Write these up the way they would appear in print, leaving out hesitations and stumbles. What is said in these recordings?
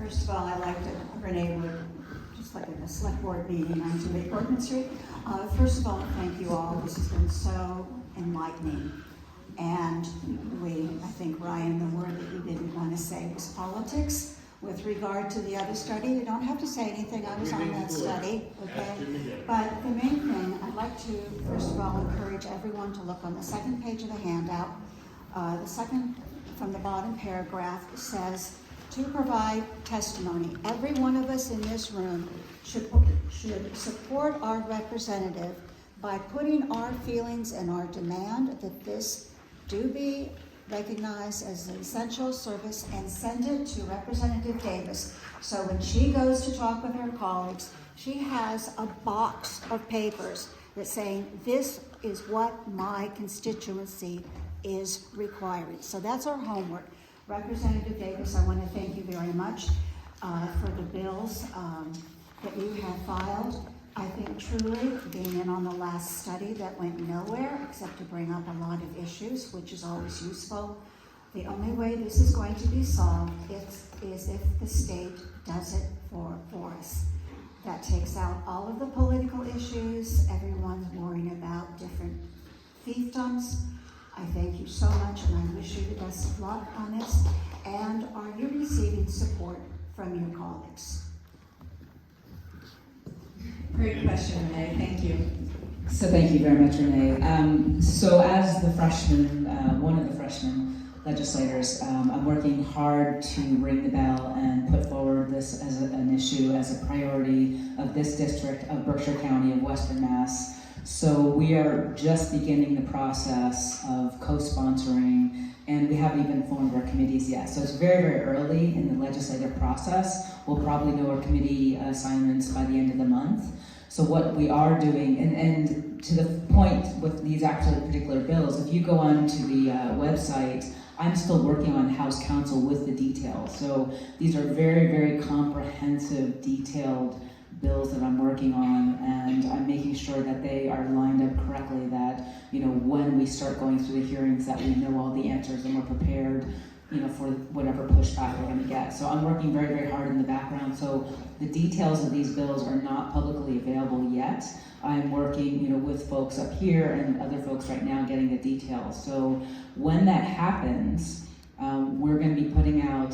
First of all, I'd like to, Renee would, just like in a select board meeting on 2 Portman Street. First of all, thank you all. This has been so enlightening. And I think, Ryan, the word that you didn't want to say was politics. With regard to the other study, you don't have to say anything. I was on that study, okay? But the main thing, I'd like to, first of all, encourage everyone to look on the second page of the handout. The second from the bottom paragraph says, to provide testimony. Every one of us in this room should support our representative by putting our feelings and our demand that this do be recognized as an essential service and send it to Representative Davis. So when she goes to talk with her colleagues, she has a box of papers that's saying, this is what my constituency is requiring. So that's our homework. Representative Davis, I want to thank you very much for the bills that you have filed. I think truly being in on the last study that went nowhere except to bring up a lot of issues, which is always useful. The only way this is going to be solved is if the state does it for us. That takes out all of the political issues. Everyone's worrying about different fiefdoms. I thank you so much, and I wish you the best of luck on this. And are you receiving support from your colleagues? Great question, Renee. Thank you. So thank you very much, Renee. So as the freshman, one of the freshman legislators, I'm working hard to ring the bell and put forward this as an issue, as a priority of this district of Berkshire County of Western Mass. So we are just beginning the process of co-sponsoring, and we haven't even formed our committees yet. So it's very, very early in the legislative process. We'll probably know our committee assignments by the end of the month. So what we are doing, and to the point with these actual particular bills, if you go onto the website, I'm still working on House Counsel with the details. So these are very, very comprehensive, detailed bills that I'm working on, and I'm making sure that they are lined up correctly, that, you know, when we start going through the hearings, that we know all the answers and we're prepared, you know, for whatever pushback we're going to get. So I'm working very, very hard in the background. So the details of these bills are not publicly available yet. I'm working, you know, with folks up here and other folks right now getting the details. So when that happens, we're going to be putting out,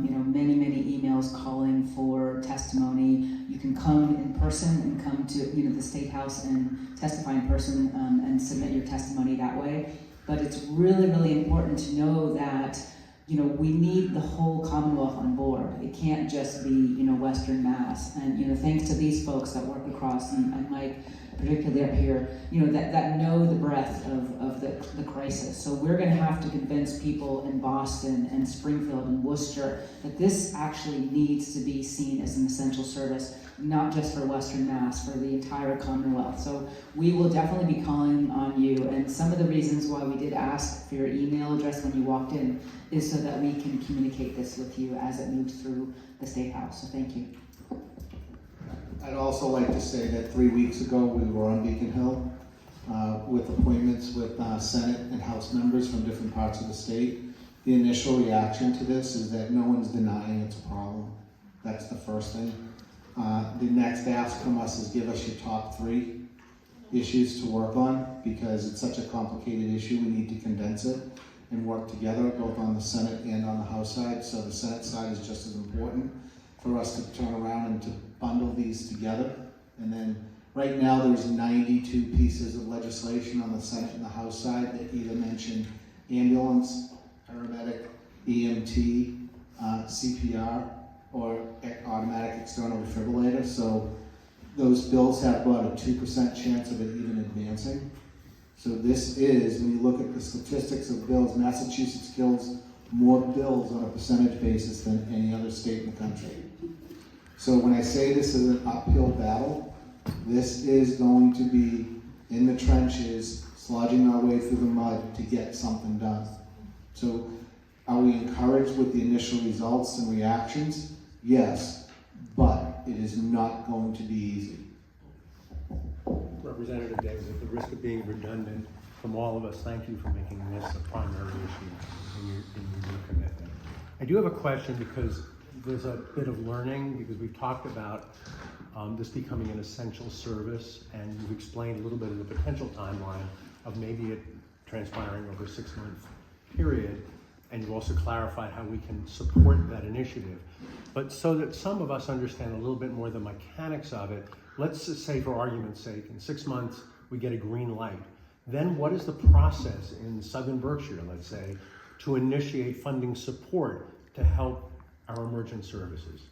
you know, many, many emails calling for testimony. You can come in person and come to, you know, the State House and testify in person and submit your testimony that way. But it's really, really important to know that, you know, we need the whole Commonwealth on board. It can't just be, you know, Western Mass. And, you know, thanks to these folks that work across, and Mike, particularly up here, you know, that know the breadth of the crisis. So we're going to have to convince people in Boston and Springfield and Worcester that this actually needs to be seen as an essential service, not just for Western Mass, for the entire Commonwealth. So we will definitely be calling on you. And some of the reasons why we did ask for your email address when you walked in is so that we can communicate this with you as it moves through the State House. So thank you. I'd also like to say that 3 weeks ago we were on Beacon Hill with appointments with Senate and House members from different parts of the state. The initial reaction to this is that no one's denying it's a problem. That's the first thing. The next ask from us is give us your top 3 issues to work on, because it's such a complicated issue. We need to condense it and work together both on the Senate and on the House side. So the Senate side is just as important for us to turn around and to bundle these together. And then right now there's 92 pieces of legislation on the Senate and the House side that either mention ambulance, paramedic, EMT, CPR, or automatic external defibrillator. So those bills have about a 2% chance of it even advancing. So this is, when you look at the statistics of bills, Massachusetts kills more bills on a percentage basis than any other state in the country. So when I say this is an uphill battle, this is going to be in the trenches, slogging our way through the mud to get something done. So are we encouraged with the initial results and reactions? Yes, but it is not going to be easy. Representative Davis, at the risk of being redundant from all of us, thank you for making this a primary issue in your commitment. I do have a question, because there's a bit of learning because we've talked about this becoming an essential service, and you've explained a little bit of the potential timeline of maybe it transpiring over a 6-month period, and you've also clarified how we can support that initiative. But so that some of us understand a little bit more the mechanics of it, let's just say, for argument's sake, in 6 months we get a green light. Then what is the process in Southern Berkshire, let's say, to initiate funding support to help our emergent services?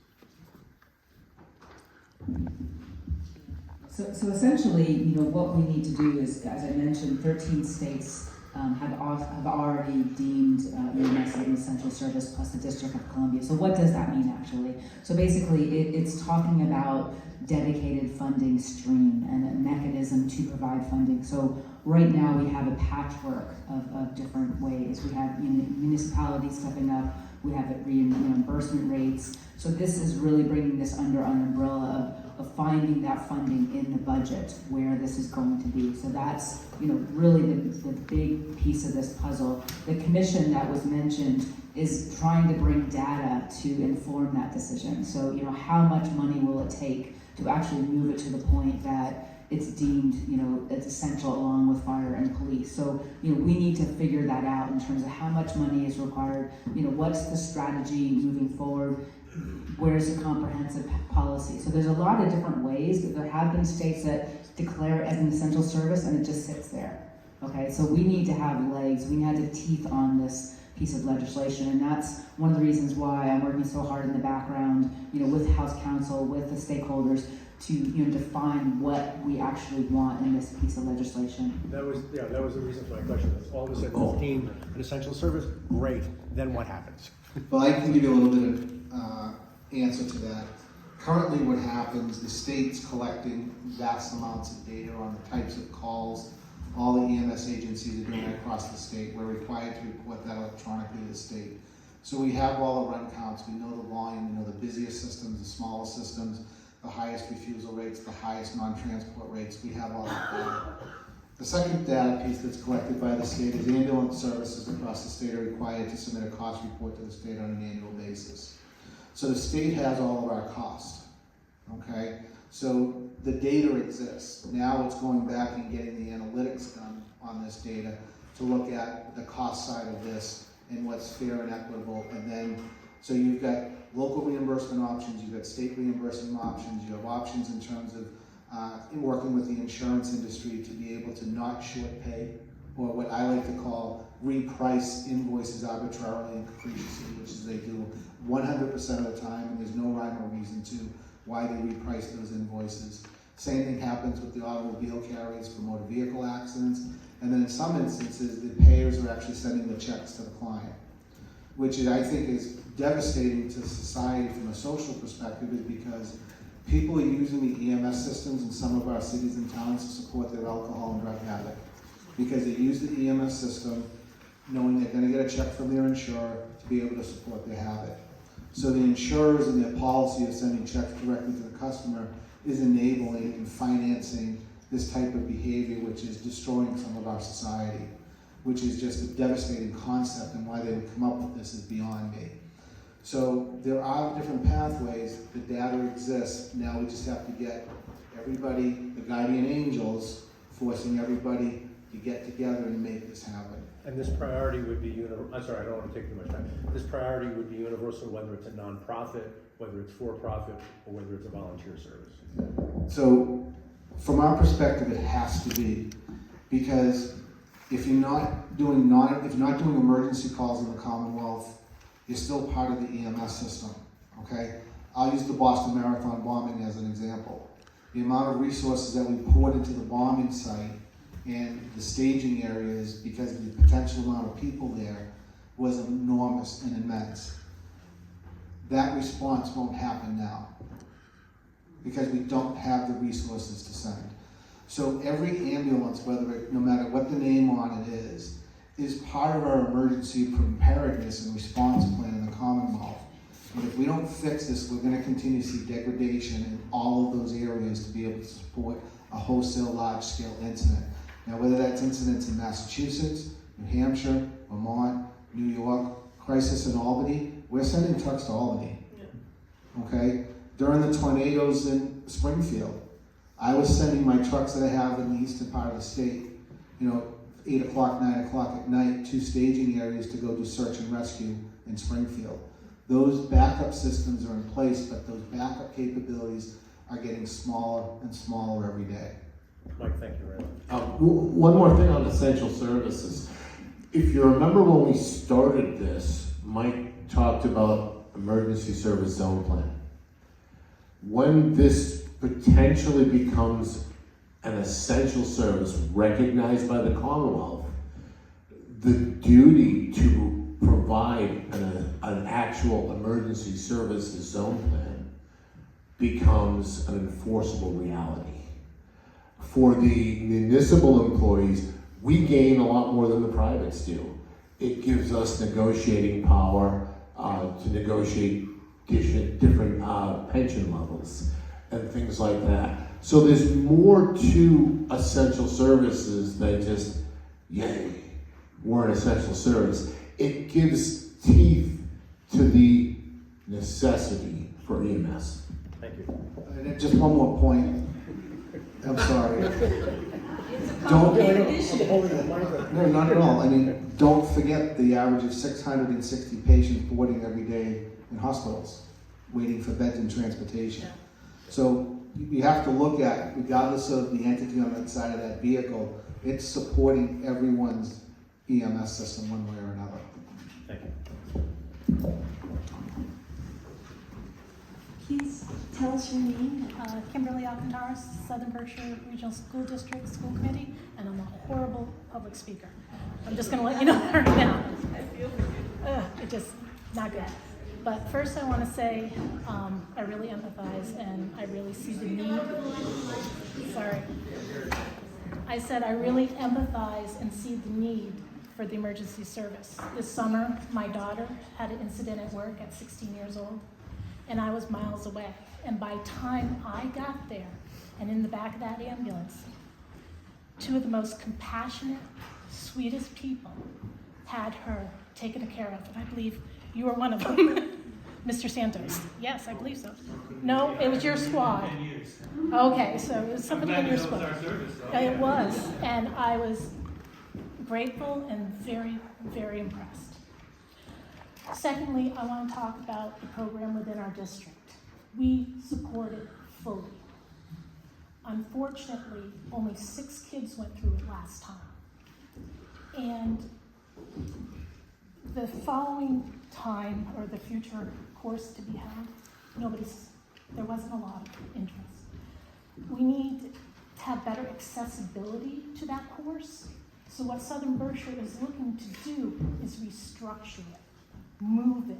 So essentially, what we need to do is, as I mentioned, 13 states have already deemed EMS an essential service, plus the District of Columbia. So what does that mean, actually? So basically, it's talking about dedicated funding stream and a mechanism to provide funding. So right now, we have a patchwork of different ways. We have municipalities stepping up. We have reimbursement rates. So this is really bringing this under an umbrella of finding that funding in the budget where this is going to be. So that's really the big piece of this puzzle. The commission that was mentioned is trying to bring data to inform that decision. So how much money will it take to actually move it to the point that it's deemed, it's essential along with fire and police. So, we need to figure that out in terms of how much money is required, what's the strategy moving forward, where's the comprehensive policy. So there's a lot of different ways, but there have been states that declare it as an essential service and it just sits there, okay? So we need to have legs, we need to have teeth on this piece of legislation, and that's one of the reasons why I'm working so hard in the background, with House Counsel, with the stakeholders, to define what we actually want in this piece of legislation. That was the reason for my question. All of a sudden, it's deemed an essential service. Great. Then what happens? Well, I can give you a little bit of answer to that. Currently what happens, the state's collecting vast amounts of data on the types of calls all the EMS agencies are doing across the state. We're required to report that electronically to the state. So we have all the run counts, we know the volume, we know the busiest systems, the smallest systems, the highest refusal rates, the highest non-transport rates. We have all that data. The second data piece that's collected by the state is ambulance services across the state are required to submit a cost report to the state on an annual basis. So the state has all of our costs, okay? So the data exists. Now it's going back and getting the analytics done on this data to look at the cost side of this and what's fair and equitable. And then, so you've got local reimbursement options, you've got state reimbursement options, you have options in terms of in working with the insurance industry to be able to not short pay, or what I like to call reprice invoices arbitrarily and capriciously, which is they do 100% of the time, and there's no rhyme or reason to why they reprice those invoices. Same thing happens with the automobile carriers for motor vehicle accidents, and then in some instances, the payers are actually sending the checks to the client, which I think is devastating to society from a social perspective, is because people are using the EMS systems in some of our cities and towns to support their alcohol and drug habit, because they use the EMS system knowing they're going to get a check from their insurer to be able to support their habit. So the insurers and their policy of sending checks directly to the customer is enabling and financing this type of behavior, which is destroying some of our society, which is just a devastating concept, and why they would come up with this is beyond me. So there are different pathways, the data exists, now we just have to get everybody, the guardian angels, forcing everybody to get together and make this happen. And this priority would be universal. I'm sorry, I don't want to take too much time. This priority would be universal, whether it's a nonprofit, whether it's for-profit, or whether it's a volunteer service. So from our perspective, it has to be, because if you're not doing emergency calls in the Commonwealth, you're still part of the EMS system, okay? I'll use the Boston Marathon bombing as an example. The amount of resources that we poured into the bombing site and the staging areas, because of the potential amount of people there, was enormous and immense. That response won't happen now, because we don't have the resources to send. So every ambulance, no matter what the name on it is part of our emergency preparedness and response plan in the Commonwealth. And if we don't fix this, we're going to continue to see degradation in all of those areas to be able to support a wholesale large-scale incident. Now, whether that's incidents in Massachusetts, New Hampshire, Vermont, New York, crisis in Albany, we're sending trucks to Albany. okay? During the tornadoes in Springfield, I was sending my trucks that I have in the eastern part of the state, 8 o'clock, 9 o'clock at night, to staging areas to go do search and rescue in Springfield. Those backup systems are in place, but those backup capabilities are getting smaller and smaller every day. Mike, thank you very much. One more thing on essential services. If you remember when we started this, Mike talked about emergency service zone plan. When this potentially becomes an essential service recognized by the Commonwealth, the duty to provide an actual emergency services zone plan becomes an enforceable reality. For the municipal employees, we gain a lot more than the privates do. It gives us negotiating power to negotiate different pension levels and things like that. So there's more to essential services than just, yay, we're an essential service. It gives teeth to the necessity for EMS. Thank you. And then just one more point. I'm sorry. No, not at all. I mean, don't forget the average of 660 patients boarding every day in hospitals, waiting for beds and transportation. So you have to look at, regardless of the entity on the side of that vehicle, it's supporting everyone's EMS system one way or another. Thank you. Please tell us your name. Kimberly Alcantara, Southern Berkshire Regional School District School Committee, and I'm a horrible public speaker. I'm just going to let you know right now. It's just not good. But first I want to say I really empathize and I really see the need. Sorry. I said I really empathize and see the need for the emergency service. This summer, my daughter had an incident at work at 16 years old, and I was miles away. And by the time I got there, and in the back of that ambulance, two of the most compassionate, sweetest people had her taken care of, and I believe you were one of them. Mr. Santos. Yes, I believe so. No, it was your squad. Okay, so it was somebody in your squad. It was, and I was grateful and very, very impressed. Secondly, I want to talk about the program within our district. We support it fully. Unfortunately, only 6 kids went through it last time. And the following time, or the future course to be held, there wasn't a lot of interest. We need to have better accessibility to that course. So what Southern Berkshire is looking to do is restructure it, move it,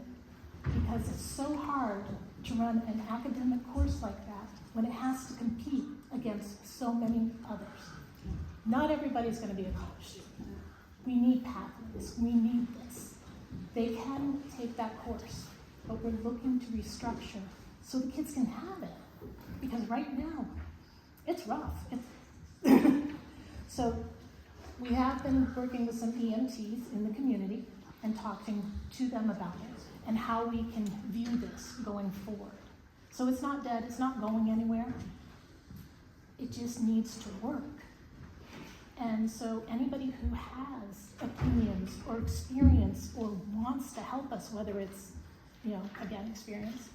because it's so hard to run an academic course like that when it has to compete against so many others. Not everybody's going to be a college student. We need pathways. We need this. They can take that course, but we're looking to restructure so the kids can have it. Because right now, it's rough. So we have been working with some EMTs in the community and talking to them about it and how we can view this going forward. So it's not dead, it's not going anywhere. It just needs to work. And so anybody who has opinions or experience or wants to help us, whether it's, again, experience,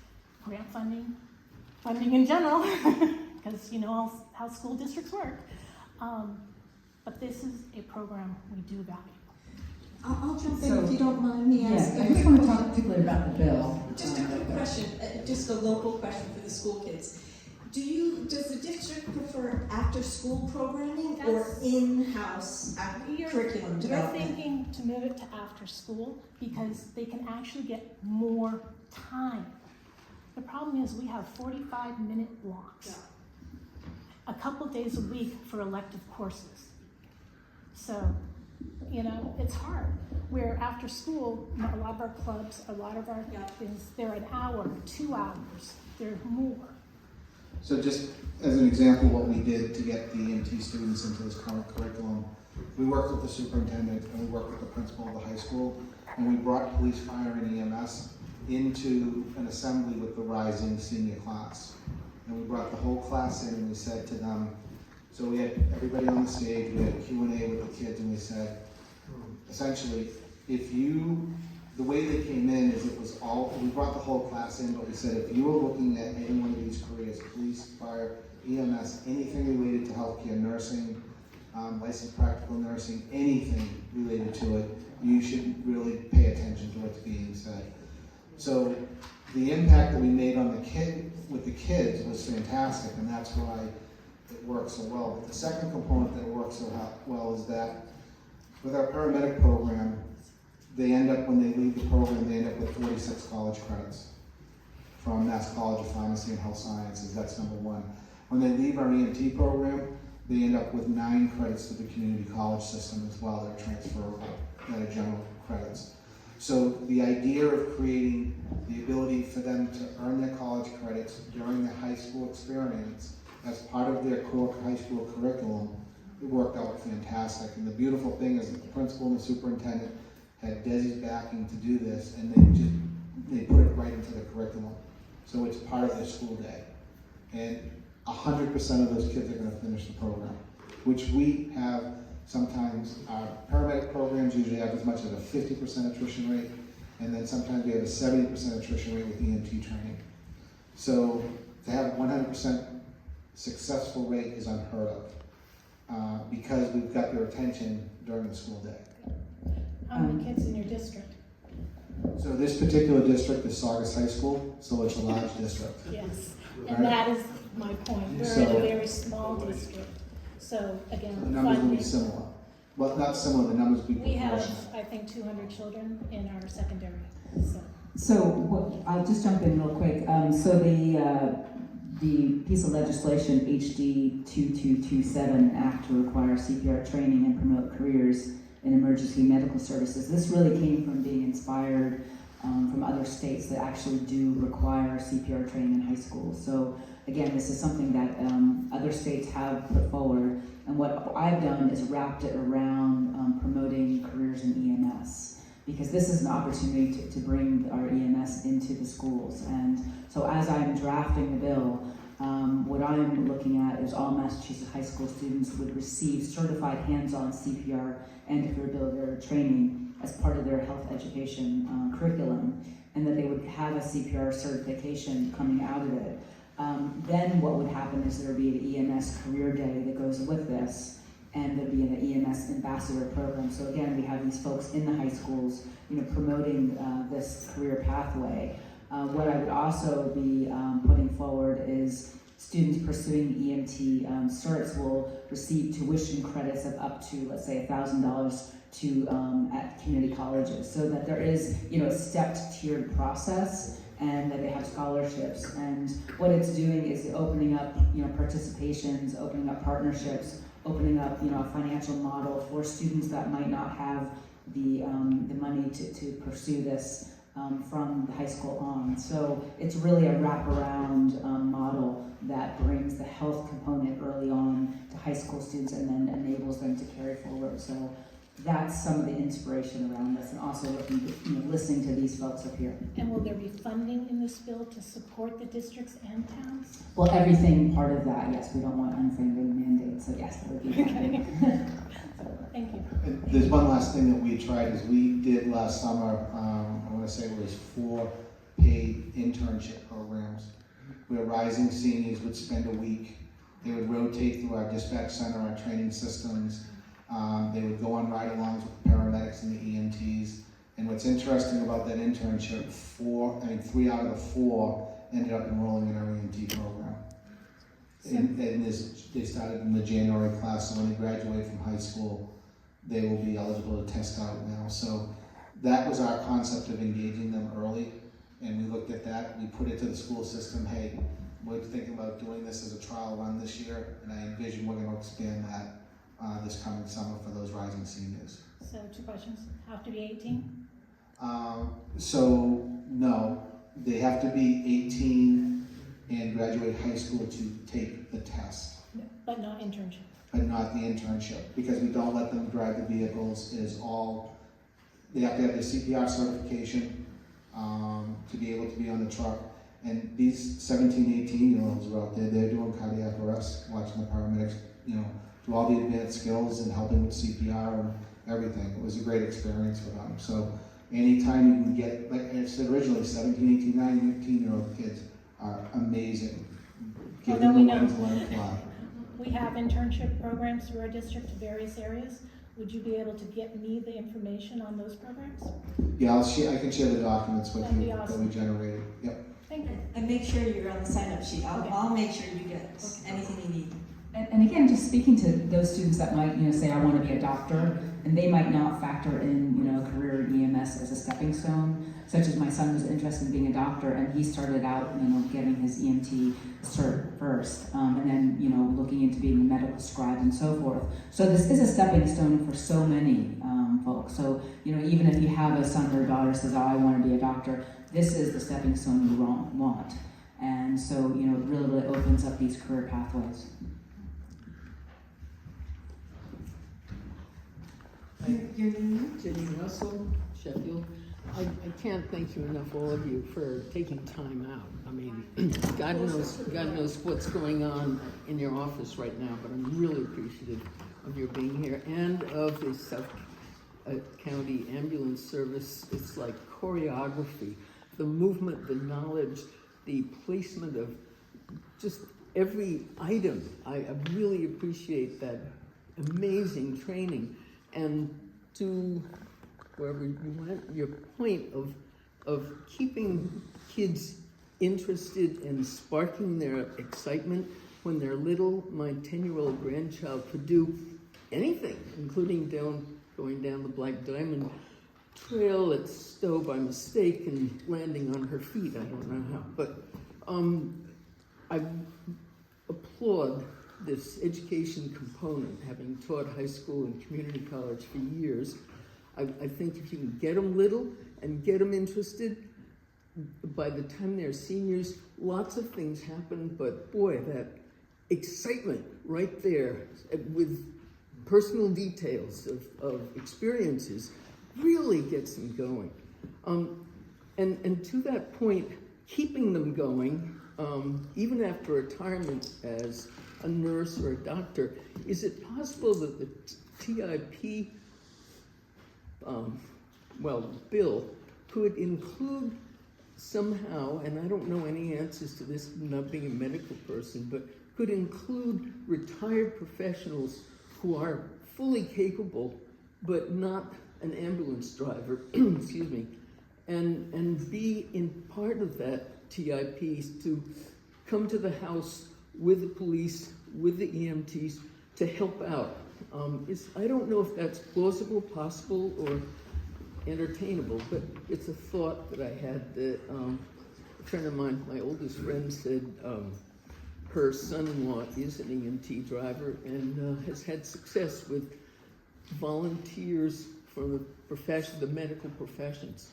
grant funding in general, because you know how school districts work. But this is a program we do value. I'll jump in if you don't mind me asking. I just want to talk particularly about the bill. Just a quick question, just a local question for the school kids. Does the district prefer after-school programming or in-house curriculum development? We're thinking to move it to after school because they can actually get more time. The problem is we have 45-minute blocks, a couple days a week for elective courses. So, it's hard. Where after school, a lot of our clubs, a lot of our things, they're an hour, 2 hours, they're more. So just as an example, what we did to get the EMT students into this current curriculum, we worked with the superintendent and we worked with the principal of the high school, and we brought police, fire, and EMS into an assembly with the rising senior class. And we brought the whole class in and we said to them, so we had everybody on the stage, we had a Q&A with the kids, and we said, essentially, the way they came in is it was all, we brought the whole class in, but we said, if you were looking at any one of these careers, police, fire, EMS, anything related to healthcare, nursing, licensed practical nursing, anything related to it, you should really pay attention to what's being said. So the impact that we made on with the kids was fantastic, and that's why it works so well. But the second component that works so well is that with our paramedic program, they end up, when they leave the program, they end up with 46 college credits from Mass College of Pharmacy and Health Sciences. That's number one. When they leave our EMT program, they end up with 9 credits to the community college system as well that are transferable, that are general credits. So the idea of creating the ability for them to earn their college credits during the high school experience as part of their core high school curriculum, it worked out fantastic. And the beautiful thing is that the principal and the superintendent had Desi's backing to do this, and they put it right into the curriculum. So it's part of their school day. And 100% of those kids are going to finish the program, which we have sometimes. Our paramedic programs usually have as much as a 50% attrition rate, and then sometimes we have a 70% attrition rate with EMT training. So to have 100% successful rate is unheard of because we've got their attention during the school day. How many kids in your district? So this particular district is Saugus High School, so it's a large district. Yes, Right. and that is my point. We're in So- a very small district. So again, The numbers will be funding, similar. Well, not similar, the numbers will be we have, proportional. I think, 200 children in our secondary, so. So I'll just jump in real quick. So the piece of legislation, HD 2227 Act, to require CPR training and promote careers in emergency medical services. This really came from being inspired from other states that actually do require CPR training in high school. So again, this is something that other states have put forward. And what I've done is wrapped it around promoting careers in EMS, because this is an opportunity to bring our EMS into the schools. And so as I'm drafting the bill, what I'm looking at is all Massachusetts high school students would receive certified hands-on CPR and defibrillator training as part of their health education curriculum, and that they would have a CPR certification coming out of it. Then what would happen is there would be an EMS career day that goes with this, and there'd be an EMS ambassador program. So again, we have these folks in the high schools, promoting this career pathway. What I would also be putting forward is students pursuing EMT certs will receive tuition credits of up to, let's say, $1,000 at community colleges, so that there is, a stepped tiered process, and that they have scholarships. And what it's doing is opening up, participations, opening up partnerships, opening up, a financial model for students that might not have the money to pursue this from the high school on. So it's really a wraparound model that brings the health component early on to high school students and then enables them to carry forward. So that's some of the inspiration around this, and also listening to these folks up here. And will there be funding in this bill to support the districts and towns? Well, everything part of that, yes. We don't want unfunded mandates, so yes, that would be funding. Thank you. And there's one last thing that we tried, is we did last summer, I want to say it was 4 paid internship programs where rising seniors would spend a week. They would rotate through our dispatch center, our training systems. They would go on ride-alongs with the paramedics and the EMTs. And what's interesting about that internship, 3 out of the 4 ended up enrolling in our EMT program. They started in the January class, so when they graduate from high school, they will be eligible to test out now. So that was our concept of engaging them early, and we looked at that. We put it to the school system, hey, we're thinking about doing this as a trial run this year, and I envision we're going to expand that this coming summer for those rising seniors. So 2 questions. Have to be 18? So no, they have to be 18 and graduate high school to take the test, But not internship. but not the internship, because we don't let them drive the vehicles. They have to have their CPR certification, to be able to be on the truck. And these 17, 18-year-olds were out there, they're doing cardiac arrest, watching the paramedics, do all the advanced skills and helping with CPR and everything. It was a great experience for them. So anytime you can get, like I said originally, 17, 18, 19, 18-year-old kids are amazing. Give them the wings and let them fly. We have internship programs through our district to various areas. Would you be able to get me the information on those programs? Yeah, I can share the documents with That'd you be that awesome. we generated. Yep. Thank you. And make sure you're on the sign-up sheet. Okay. I'll make sure you get anything you need. And again, just speaking to those students that might, say, I want to be a doctor, and they might not factor in, a career in EMS as a stepping stone, such as my son was interested in being a doctor, and he started out, getting his EMT cert first, and then, looking into being a medical scribe and so forth. So this is a stepping stone for so many folks. So, even if you have a son or daughter who says, oh, I want to be a doctor, this is the stepping stone you want. And so, it really, really opens up these career pathways. Your name? Jenny Russell, Sheffield. I can't thank you enough, all of you, for taking time out. I mean, God knows what's going on in your office right now, but I'm really appreciative of your being here and of the South County Ambulance Service. It's like choreography, the movement, the knowledge, the placement of just every item. I really appreciate that amazing training. And to wherever you went, your point of keeping kids interested and sparking their excitement when they're little. My 10-year-old grandchild could do anything, including going down the Black Diamond Trail at Stowe by mistake and landing on her feet. I don't know how, but I applaud this education component, having taught high school and community college for years. I think if you can get them little and get them interested, by the time they're seniors, lots of things happen, but boy, that excitement right there with personal details of experiences really gets them going. And to that point, keeping them going, even after retirement as a nurse or a doctor, is it possible that the TIP bill could include somehow, and I don't know any answers to this, not being a medical person, but could include retired professionals who are fully capable but not an ambulance driver, excuse me, and be in part of that TIP to come to the house with the police, with the EMTs, to help out. I don't know if that's plausible, possible, or entertainable, but it's a thought that I had that a friend of mine, my oldest friend, said her son-in-law is an EMT driver and has had success with volunteers from the profession, the medical professions,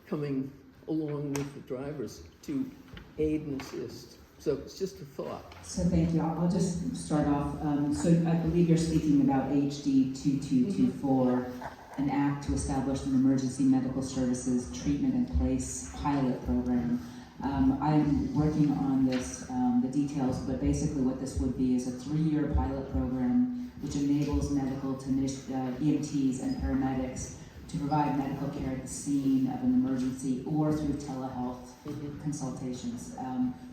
coming along with the drivers to aid and assist. So it's just a thought. So thank you. I'll just start off. So I believe you're speaking about HD 2224, an act to establish an emergency medical services treatment and place pilot program. I'm working on this, the details, but basically what this would be is a 3-year pilot program which enables medical EMTs and paramedics to provide medical care at the scene of an emergency or through telehealth consultations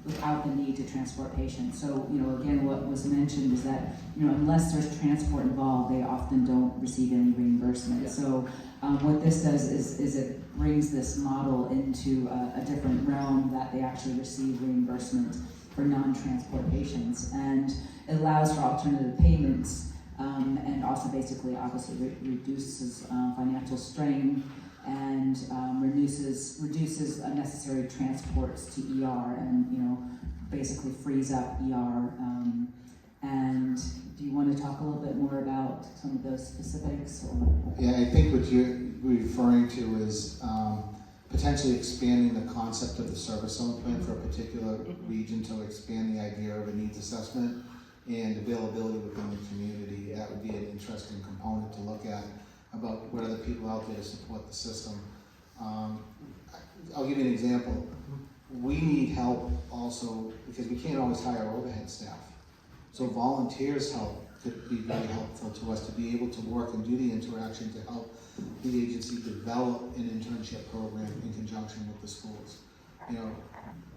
without the need to transport patients. So, again, what was mentioned is that, unless there's transport involved, they often don't receive any reimbursement. Yeah. So what this does is it brings this model into a different realm that they actually receive reimbursement for non-transport patients. And it allows for alternative payments and also basically obviously reduces financial strain and reduces unnecessary transports to ER and basically frees up ER. And do you want to talk a little bit more about some of those specifics? Or? Yeah, I think what you're referring to is potentially expanding the concept of the service zone plan for a particular region to expand the idea of a needs assessment and availability within the community. That would be an interesting component to look at about what are the people out there to support the system. I'll give you an example. We need help also because we can't always hire overhead staff. So volunteers help could be very helpful to us to be able to work and do the interaction to help the agency develop an internship program in conjunction with the schools. You know,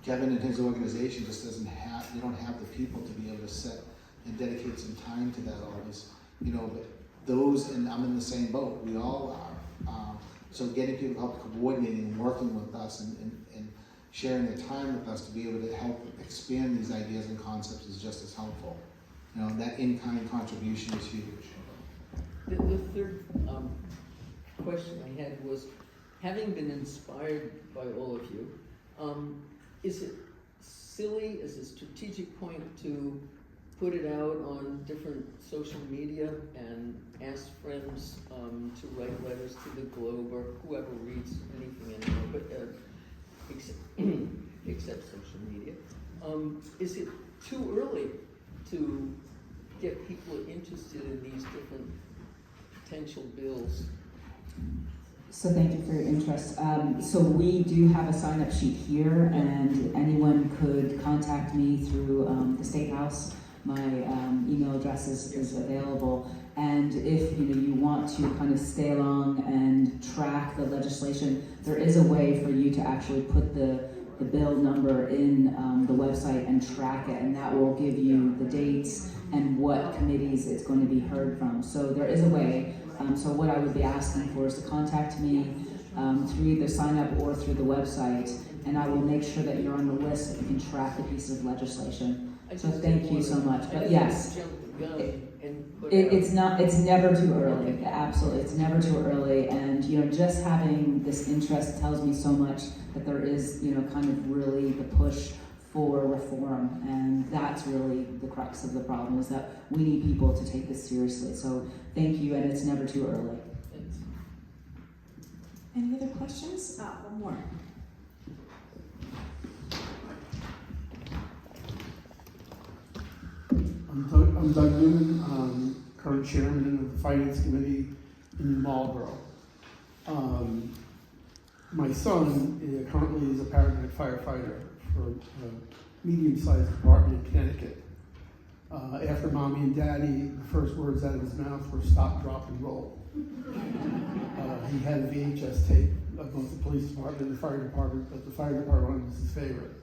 Kevin and his organization just doesn't have, they don't have the people to be able to set and dedicate some time to that always. You know, but those, and I'm in the same boat, we all are. So getting people to help coordinating and working with us and sharing their time with us to be able to help expand these ideas and concepts is just as helpful. You know, that in-kind contribution is huge. The third question I had was, having been inspired by all of you, is it silly as a strategic point to put it out on different social media and ask friends to write letters to the Globe or whoever reads anything anymore, but except social media? Is it too early to get people interested in these different potential bills? So thank you for your interest. So we do have a sign-up sheet here, and anyone could contact me through the State House. My email address is available. And if you want to kind of stay along and track the legislation, there is a way for you to actually put the bill number in the website and track it, and that will give you the dates and what committees it's going to be heard from. So there is a way. So what I would be asking for is to contact me through either sign up or through the website, and I will make sure that you're on the list that you can track the pieces of legislation. So thank you so much. But yes, it's never too early. Absolutely, it's never too early. And just having this interest tells me so much that there is kind of really the push for reform, and that's really the crux of the problem, is that we need people to take this seriously. So thank you, and it's never too early. Thanks. Any other questions? One more. I'm Doug Newman, current chairman of the Finance Committee in Marlborough. My son currently is a paramedic firefighter for a medium-sized department in Connecticut. After mommy and daddy, the first words out of his mouth were stop, drop, and roll. He had a VHS tape of both the police department and the fire department, but the fire department was his favorite.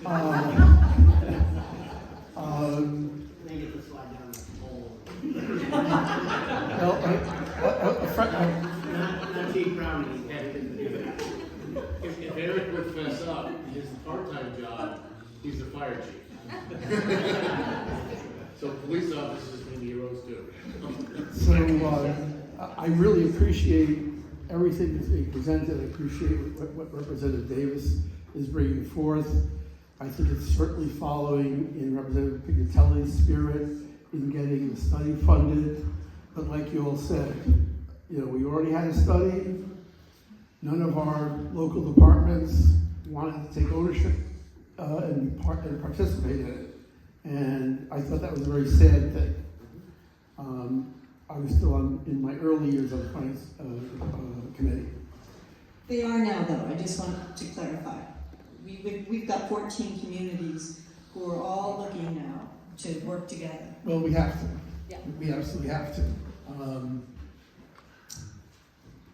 Not Chief Brown, if Eric would fess up, his part-time job, he's the fire chief. So police officers can be heroes too. So I really appreciate everything that's being presented. I appreciate what Representative Davis is bringing forth. I think it's certainly following in Representative Pigatelli's spirit in getting the study funded. But like you all said, we already had a study. None of our local departments wanted to take ownership and participate in it. And I thought that was a very sad thing. I was still in my early years on the Finance Committee. They are now, though. I just want to clarify. We've got 14 communities who are all looking now to work together. Well, we have to. Yeah. We absolutely have to.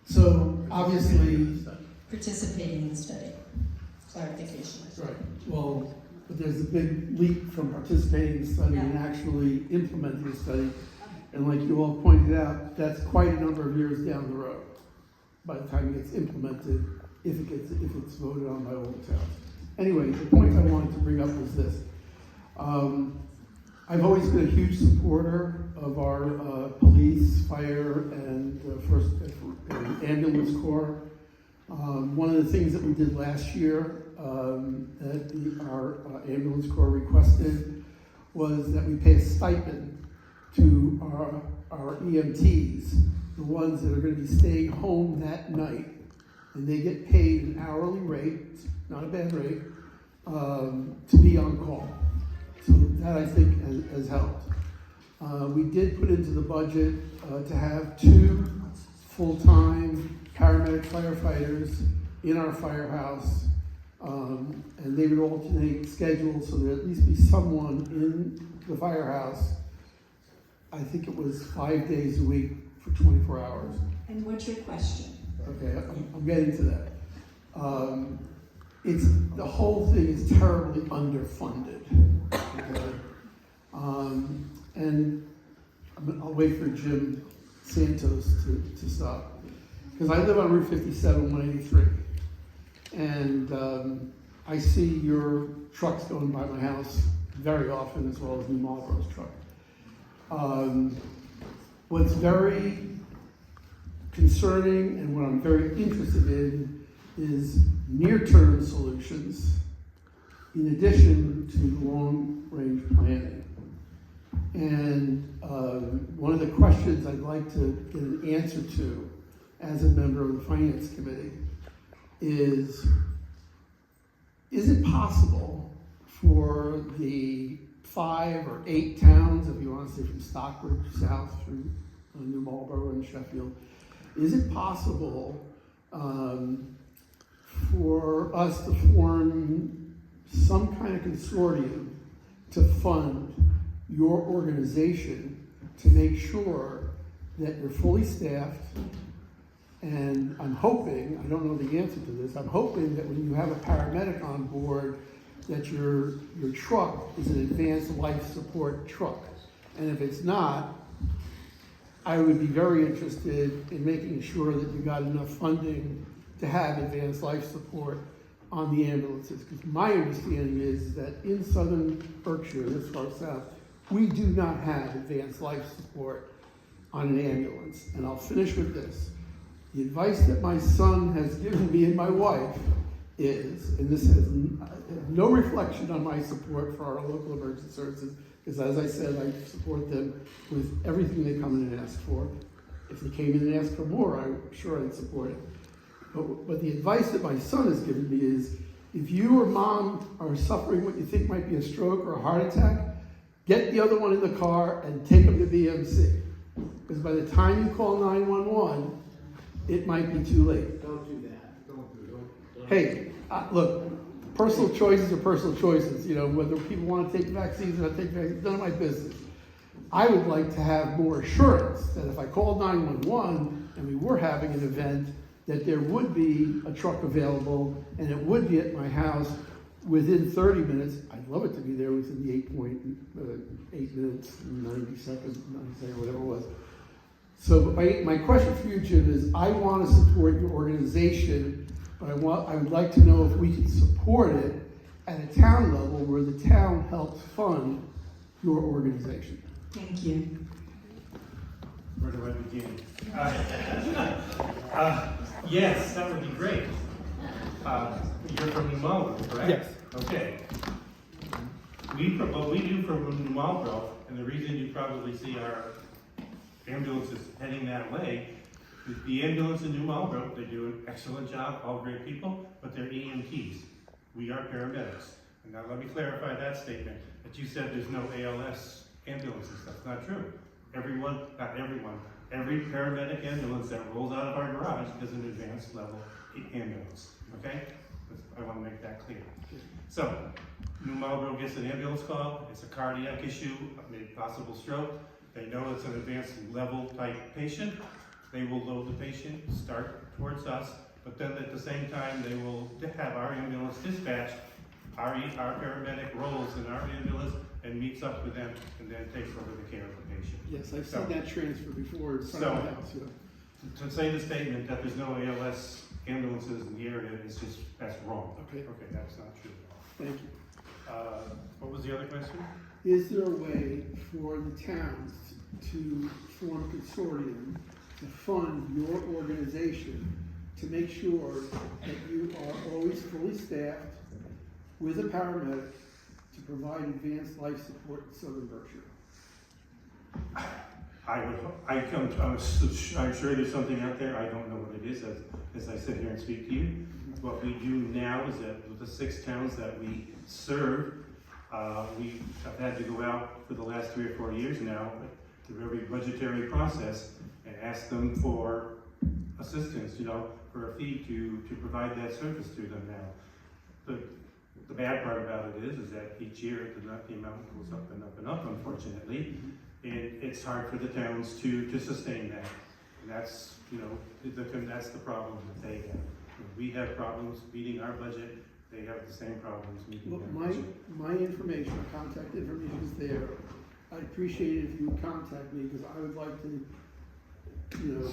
So obviously, Participating in the study. Clarification. right. Well, but there's a big leap from participating in the study and actually implementing the study. And like you all pointed out, that's quite a number of years down the road by the time it gets implemented, if it's voted on by all the towns. Anyway, the point I wanted to bring up was this. I've always been a huge supporter of our police, fire, and first ambulance corps. One of the things that we did last year that our ambulance corps requested was that we pay a stipend to our EMTs, the ones that are going to be staying home that night, and they get paid an hourly rate, not a bad rate, to be on call. So that I think has helped. We did put into the budget to have 2 full-time paramedic firefighters in our firehouse, and they would alternate schedules so there'd at least be someone in the firehouse. I think it was 5 days a week for 24 hours. And what's your question? Okay, I'm getting to that. The whole thing is terribly underfunded. Okay? And I'll wait for Jim Santos to stop. Because I live on Route 57, 183. And I see your trucks going by my house very often, as well as New Marlboro's truck. What's very concerning and what I'm very interested in is near-term solutions in addition to long-range planning. And one of the questions I'd like to get an answer to as a member of the Finance Committee is it possible for the 5 or 8 towns, if you want to say from Stockbridge south through New Marlborough and Sheffield, is it possible for us to form some kind of consortium to fund your organization to make sure that you're fully staffed? And I'm hoping, I don't know the answer to this, I'm hoping that when you have a paramedic on board, that your truck is an advanced life support truck. And if it's not, I would be very interested in making sure that you got enough funding to have advanced life support on the ambulances. Because my understanding is that in southern Berkshire, this far south, we do not have advanced life support on an ambulance. And I'll finish with this. The advice that my son has given me and my wife is, and this has no reflection on my support for our local emergency services, because as I said, I support them with everything they come in and ask for. If they came in and asked for more, I'm sure I'd support it. But the advice that my son has given me is, if you or mom are suffering what you think might be a stroke or a heart attack, get the other one in the car and take them to BMC. Because by the time you call 911, it might be too late. Don't do that. Don't. Hey, look, personal choices are personal choices. You know, whether people want to take vaccines or not take vaccines, none of my business. I would like to have more assurance that if I called 911 and we were having an event, that there would be a truck available and it would be at my house within 30 minutes. I'd love it to be there within the 8 minutes, 90 seconds, 90 seconds, whatever it was. So my question for you, Jim, is I want to support your organization, but I would like to know if we can support it at a town level where the town helps fund your organization. Thank you. Where do I begin? Yes, that would be great. You're from New Marlborough, correct? Yes. Okay. What we do from New Marlborough, and the reason you probably see our ambulances heading that way, is the ambulance in New Marlborough, they do an excellent job, all great people, but they're EMTs. We are paramedics. And now let me clarify that statement, that you said there's no ALS ambulances. That's not true. Not everyone, every paramedic ambulance that rolls out of our garage is an advanced level ambulance, okay? I want to make that clear. So, New Marlborough gets an ambulance call, it's a cardiac issue, a possible stroke. They know it's an advanced level type patient. They will load the patient, start towards us, but then at the same time, they will have our ambulance dispatched. Our paramedic rolls in our ambulance and meets up with them and then takes over the care of the patient. Yes, I've seen that transfer before in front of the house. Yeah. To say the statement that there's no ALS ambulances in the area is just, that's wrong. Okay. Okay, that's not true. Thank you. What was the other question? Is there a way for the towns to form a consortium to fund your organization to make sure that you are always fully staffed with a paramedic to provide advanced life support in southern Berkshire? I'm sure there's something out there. I don't know what it is as I sit here and speak to you. What we do now is that with the 6 towns that we serve, we have had to go out for the last 3 or 4 years now through every budgetary process and ask them for a assistance, for a fee to provide that service to them now. The bad part about it is that each year the amount goes up and up and up, unfortunately, and it's hard for the towns to sustain that. And that's, that's the problem that they have. We have problems meeting our budget, they have the same problems meeting Look, their budget. my information, contact information is there. I appreciate it if you would contact me, because I would like to,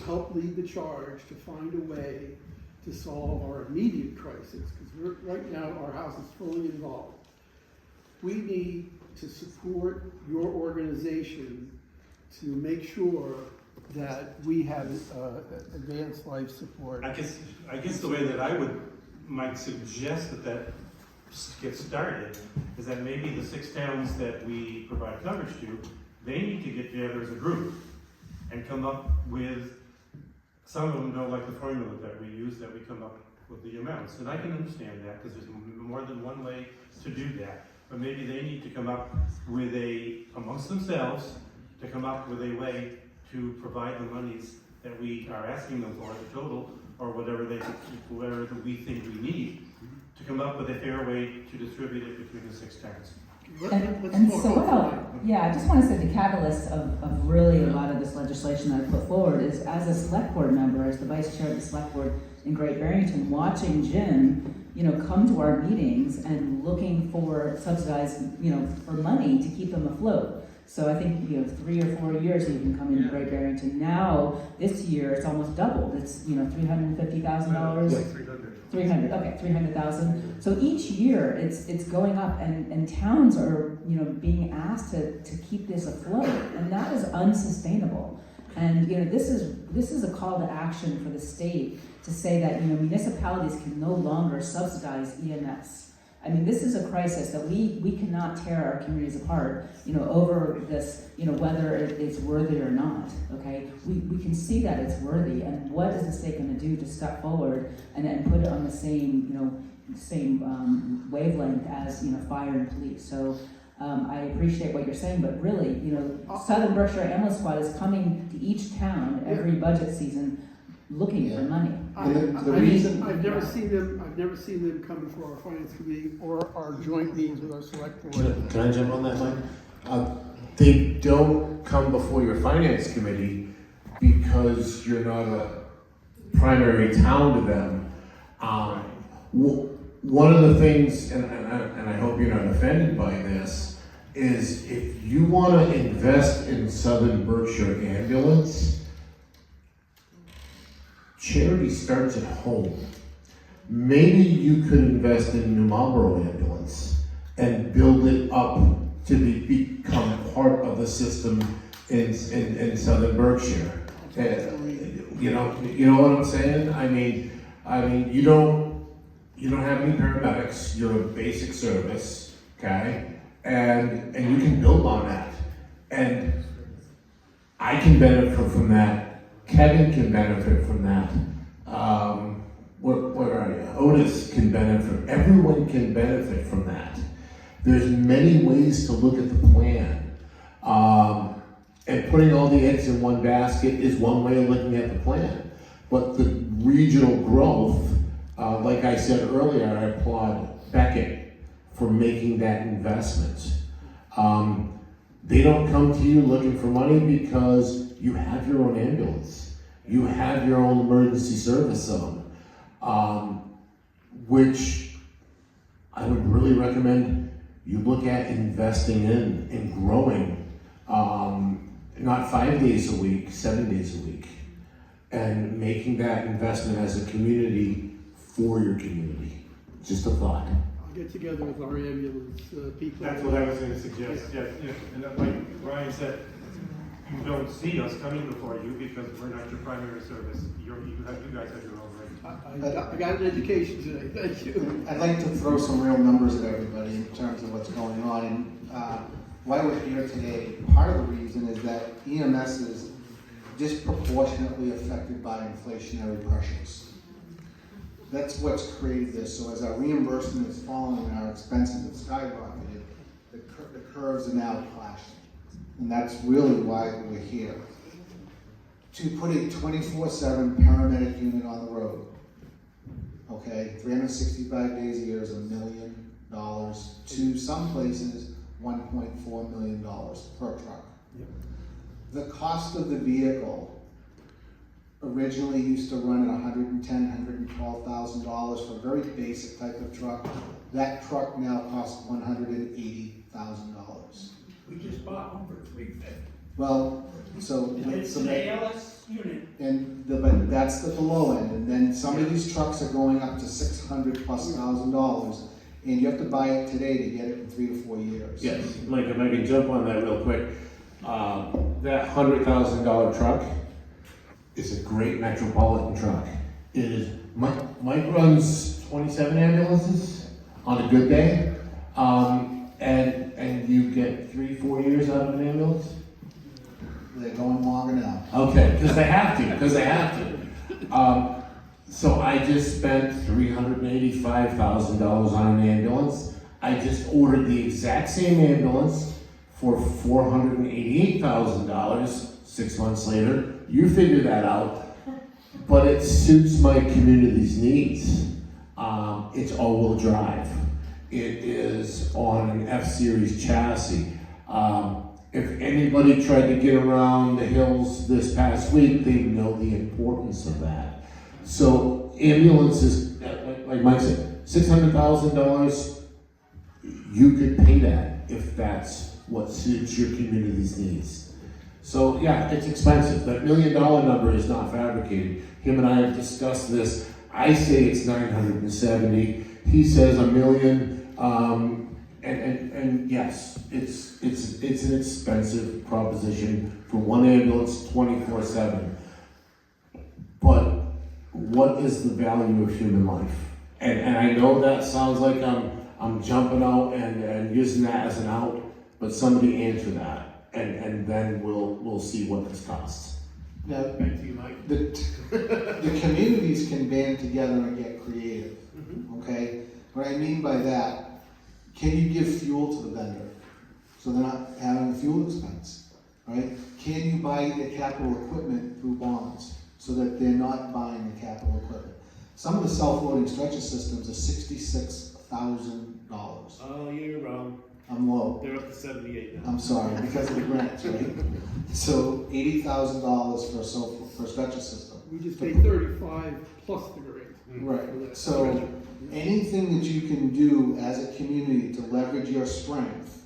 help lead the charge to find a way to solve our immediate crisis, because right now our house is fully involved. We need to support your organization to make sure that we have advanced life support. I guess the way that I might suggest that gets started is that maybe the 6 towns that we provide coverage to, they need to get together as a group and come up with, some of them don't like the formula that we use, that we come up with the amounts. And I can understand that, because there's more than one way to do that. But maybe they need to come up with amongst themselves, to come up with a way to provide the monies that we are asking them for, the total, or whatever we think we need, to come up with a fair way to distribute it between the 6 towns. And so I just want to say the catalyst of really a lot of this legislation that I put forward is, as a select board member, as the vice chair of the select board in Great Barrington, watching Jim, come to our meetings and looking for subsidized, for money to keep them afloat. So I think, 3 or 4 years he's been coming to Great Barrington. Now, this year, it's almost doubled. It's, $350,000. 300, okay, 300,000. So each year it's going up, and towns are, being asked to keep this afloat, and that is unsustainable. And, this is a call to action for the state to say that, municipalities can no longer subsidize EMS. I mean, this is a crisis that we cannot tear our communities apart, over this, whether it's worthy or not, okay? We can see that it's worthy, and what is the state gonna do to step forward and put it on the same, wavelength as, fire and police? So I appreciate what you're saying, but really, Southern Berkshire Ambulance Squad is coming to each town every budget season looking for money. I've never seen them come before our finance committee or our joint meetings with our select board. Can I jump on that, Mike? They don't come before your finance committee because you're not a primary town to them. One of the things, and I hope you're not offended by this, is if you want to invest in Southern Berkshire Ambulance, charity starts at home. Maybe you could invest in New Marlboro Ambulance and build it up to become part of the system in Southern Berkshire. You know what I'm saying? I mean, you don't have any paramedics. You're a basic service, okay? And you can build on that. And I can benefit from that. Kevin can benefit from that. Where are you? Otis can benefit. Everyone can benefit from that. There's many ways to look at the plan. And putting all the eggs in one basket is one way of looking at the plan. But the regional growth, like I said earlier, I applaud Beckett for making that investment. They don't come to you looking for money because you have your own ambulance. You have your own emergency service zone, which I would really recommend you look at investing in and growing, not 5 days a week, 7 days a week, and making that investment as a community for your community. Just a thought. I'll get together with our ambulance people. That's what I was going to suggest, yes. And like Ryan said, you don't see us coming before you because we're not your primary service. You guys have your own right. I got an education today, thank you. I'd like to throw some real numbers at everybody in terms of what's going on. And why we're here today, part of the reason is that EMS is disproportionately affected by inflationary pressures. That's what's created this. So as our reimbursement is falling and our expenses have skyrocketed, the curves are now clashing. And that's really why we're here. to put a 24/7 paramedic unit on the road. Okay, 365 days a year is $1 million. To some places, $1.4 million per truck. Yep. The cost of the vehicle originally used to run at $110,000, $112,000 for a very basic type of truck. That truck now costs $180,000. We just bought one for $350. Well, so. It's an ALS unit. But that's the low end, and then some of these trucks are going up to $600,000+, and you have to buy it today to get it in 3 to 4 years. Yes, Mike, if I can jump on that real quick. That $100,000 truck is a great metropolitan truck. It is, Mike runs 27 ambulances on a good day, and you get 3-4 years out of an ambulance? They're going longer now. Okay, because they have to. So I just spent $385,000 on an ambulance. I just ordered the exact same ambulance for $488,000 6 months later. You figure that out. But it suits my community's needs. It's all-wheel drive. It is on an F-Series chassis. If anybody tried to get around the hills this past week, they know the importance of that. So ambulances, like Mike said, $600,000, you could pay that if that's what suits your community's needs. So yeah, it's expensive. That $1 million number is not fabricated. Him and I have discussed this. I say it's 970. He says $1 million. And yes, it's an expensive proposition for one ambulance 24/7. But what is the value of human life? And I know that sounds like I'm jumping out and using that as an out, but somebody answer that, and then we'll see what this costs. Now, Back to you, Mike. the communities can band together and get creative, okay? What I mean by that, can you give fuel to the vendor so they're not having a fuel expense, right? Can you buy the capital equipment through bonds so that they're not buying the capital equipment? Some of the self-loading stretcher systems are $66,000. Oh, you're wrong. I'm low. They're up to 78 now. I'm sorry, because of the grants, right? So $80,000 for a stretcher system. We just pay 35 plus the grant. Right, so anything that you can do as a community to leverage your strength,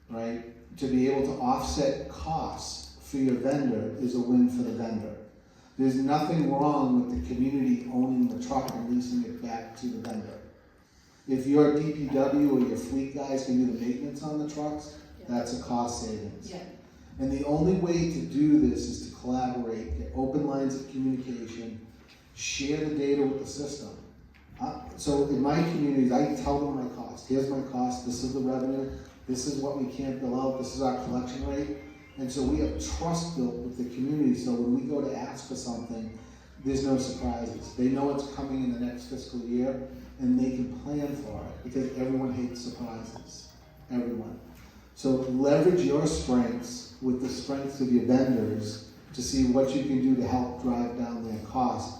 right, to be able to offset costs for your vendor is a win for the vendor. There's nothing wrong with the community owning the truck and leasing it back to the vendor. If your DPW or your fleet guys can do the maintenance on the trucks, that's a cost savings. Yeah. And the only way to do this is to collaborate, get open lines of communication, share the data with the system. So in my communities, I tell them my cost. Here's my cost, this is the revenue, this is what we can't bill out, this is our collection rate. And so we have trust built with the community, so when we go to ask for something, there's no surprises. They know it's coming in the next fiscal year, and they can plan for it, because everyone hates surprises, everyone. So leverage your strengths with the strengths of your vendors to see what you can do to help drive down their costs.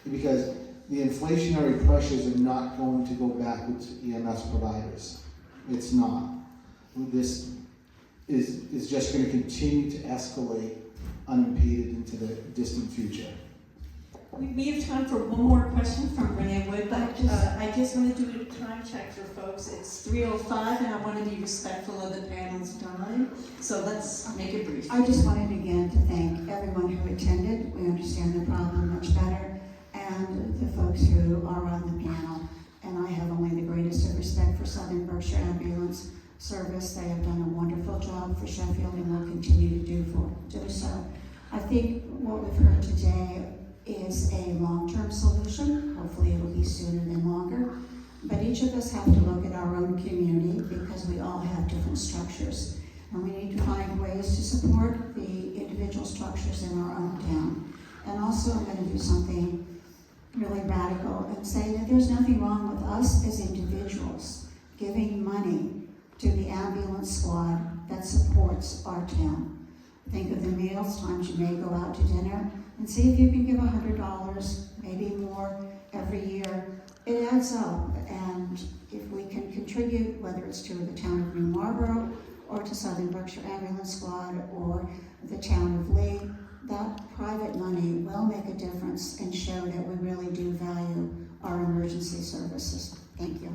Because the inflationary pressures are not going to go backwards to EMS providers. It's not. This is just going to continue to escalate unimpeded into the distant future. We have time for one more question from Renee Wood, but I just want to do a time check for folks. It's 3:05, and I want to be respectful of the panel's time, so let's make it brief. I just wanted again to thank everyone who attended. We understand the problem much better, and the folks who are on the panel. And I have only the greatest of respect for Southern Berkshire Ambulance Service. They have done a wonderful job for Sheffield and will continue to do so. I think what we've heard today is a long-term solution. Hopefully it'll be sooner than longer. But each of us have to look at our own community because we all have different structures. And we need to find ways to support the individual structures in our own town. And also I'm going to do something really radical and say that there's nothing wrong with us as individuals giving money to the ambulance squad that supports our town. think of the meals, times you may go out to dinner, and see if you can give $100, maybe more every year. It adds up, and if we can contribute, whether it's to the town of New Marlborough, or to Southern Berkshire Ambulance Squad, or the town of Leigh, that private money will make a difference and show that we really do value our emergency services. Thank you.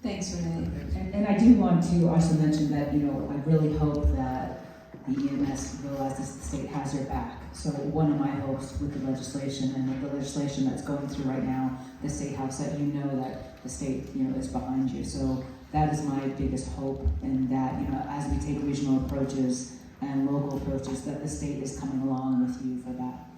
Thanks, Renee. And I do want to also mention that, I really hope that the EMS realizes the state has their back. So one of my hopes with the legislation and with the legislation that's going through right now, the State House, that that the state, is behind you. So that is my biggest hope, and that, as we take regional approaches and local approaches, that the state is coming along with you for that.